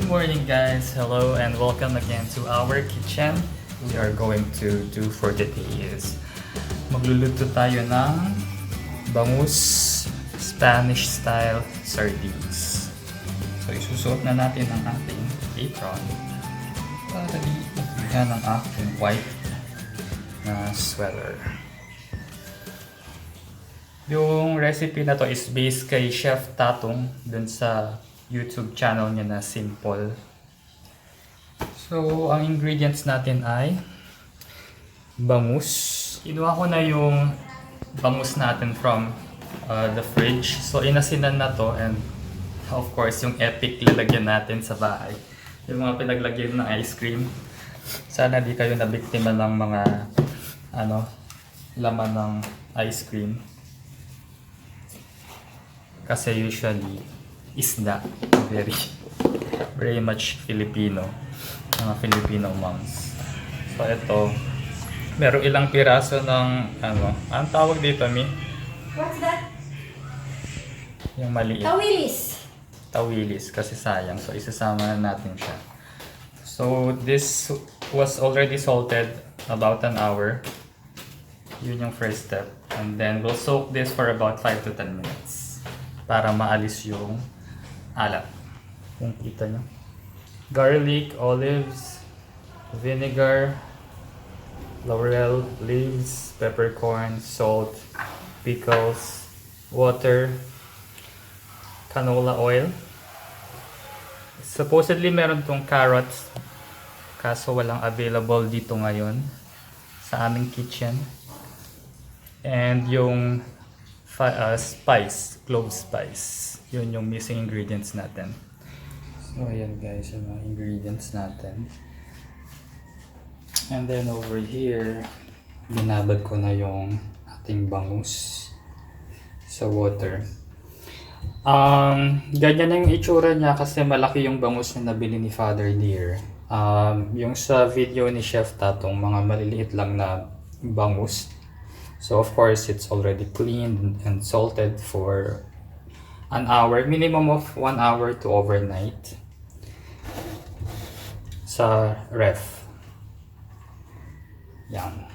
morning guys, hello and welcome again to our kitchen. We are going to do for today is magluluto tayo ng Bangus Spanish Style Sardines. So isusuot na natin ang ating apron para diyan ang aking white na sweater. Yung recipe na to is based kay Chef Tatung dun sa YouTube channel niya na Simpol. So, ang ingredients natin ay bangus. Kinuha ko na yung bangus natin from the fridge. So, inasinan na to and of course, yung epic lalagyan natin sa bahay. Yung mga pinaglagyan ng ice cream. Sana di kayo nabiktima ng mga laman ng ice cream. Kasi usually, isda. Very much Filipino. Mga Filipino moms. So ito, meron ilang piraso ng ang tawag dito, Mi? What's that? Yung maliit. Tawilis. Tawilis, kasi sayang. So isasama na natin siya. So this was already salted about an hour. Yun yung first step. And then we'll soak this for about 5 to 10 minutes. Para maalis yung alat. Kung kita nyo. Garlic, olives, vinegar, laurel leaves, peppercorns, salt, pickles, water, canola oil. Supposedly meron tong carrots. Kaso walang available dito ngayon sa aming kitchen. And yung spice, clove spice. Yun yung missing ingredients natin. So ayan guys, yung mga ingredients natin. And then over here, binabad ko na yung ating bangus sa water. Ganyan na yung itsura niya kasi malaki yung bangus na nabili ni Father Dear. Yung sa video ni Chef Tatung, mga maliliit lang na bangus. So of course, it's already cleaned and salted for an hour, minimum of 1 hour to overnight sa ref. Yan.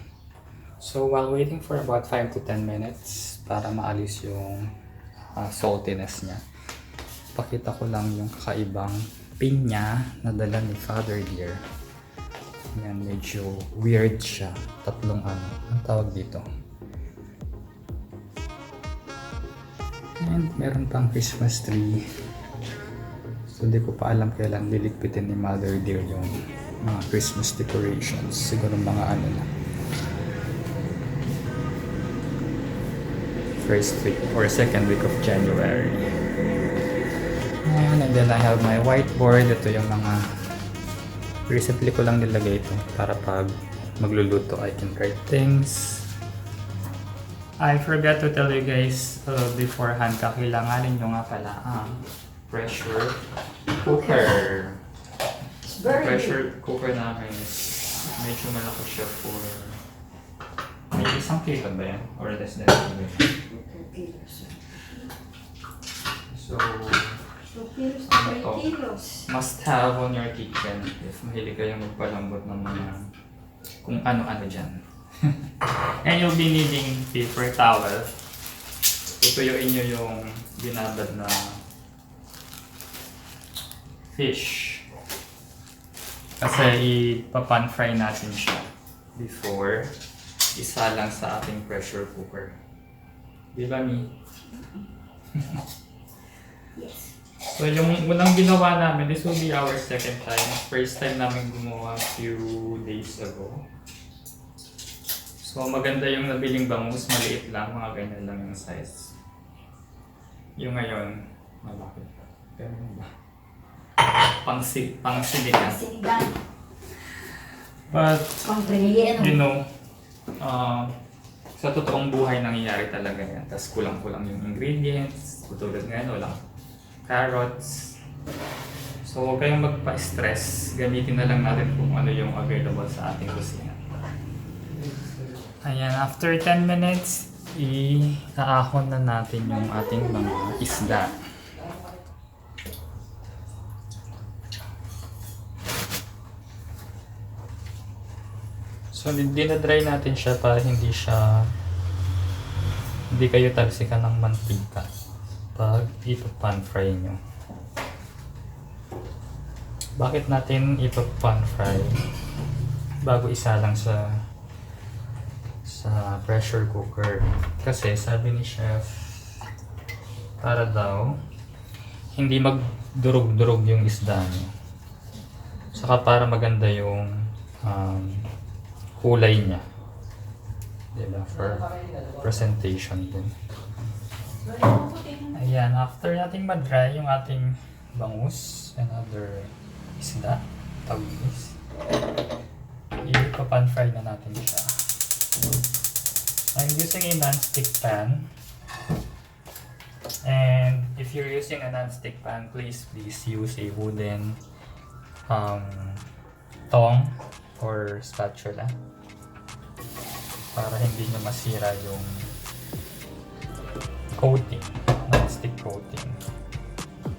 So while waiting for about 5 to 10 minutes para maalis yung saltiness niya, pakita ko lang yung kakaibang pinya na dala ni Father Dear. Yan, medyo weird siya. Tatlong ang tawag dito. And meron pang Christmas tree. So di ko pa alam kailan liligpitin ni Mother Dear yung mga Christmas decorations. Siguro mga lang. First week or second week of January. And then I have my whiteboard. Ito yung mga recently ko lang nilagay ito para pag magluluto I can write things. I forgot to tell you guys beforehand, kakailanganin nyo nga pala ang pressure cooker. Pressure cooker namin is medyo malaki siya for may 1 kilo ba yan? Or less than 1 kilo? So, must have on your kitchen if mahilig kayong magpalambot ng mga kung ano-ano dyan. And you'll be needing paper towel. Tutuyuin nyo yung binabad na fish. Kasi ipapan fry natin siya before isalang sa ating pressure cooker. Di ba, Mi? Yes. So yung unang ginawa namin, this will be our second time. First time namin gumawa few days ago. So maganda yung nabiling bangus, maliit lang, mga ganyan lang yung size. Yung ngayon, malaki. Ganun ba? Pang-sinigang. But, you know, sa totoong buhay nangyayari talaga yan. Tapos kulang-kulang yung ingredients, tutulad ngayon, walang carrots. So huwag kayong magpa-stress, gamitin na lang natin kung ano yung available sa ating kusina. Ayan, after 10 minutes, i-aahon na natin yung ating mga isda. So, dinadry natin siya para hindi kayo talsikan ng mantika pag ipa-pan fry nyo. Bakit natin ipa-pan fry bago isalang sa pressure cooker? Kasi sabi ni Chef, para daw hindi magdurog-durog yung isda nyo. Saka para maganda yung kulay niya. Diba? For presentation din. Ayan, after nating mag-dry yung ating bangus and other isda, tawis, ipa-pan fry na natin siya. I'm using a non-stick pan. And if you're using a non-stick pan, please use a wooden tong or spatula para hindi nyo masira yung coating, non-stick coating.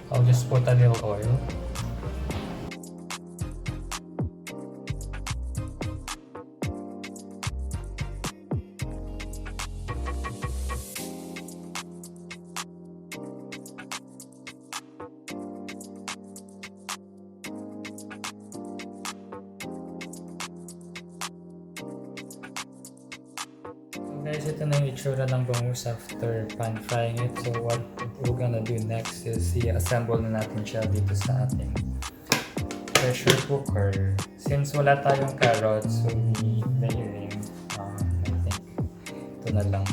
I'll just put a little oil. Guys, ito na yung itsura ng bangus after pan frying it. So what we're gonna do next is i-assemble na natin siya dito sa ating pressure cooker. Since wala tayong carrots, so we layering, I think ito na lang.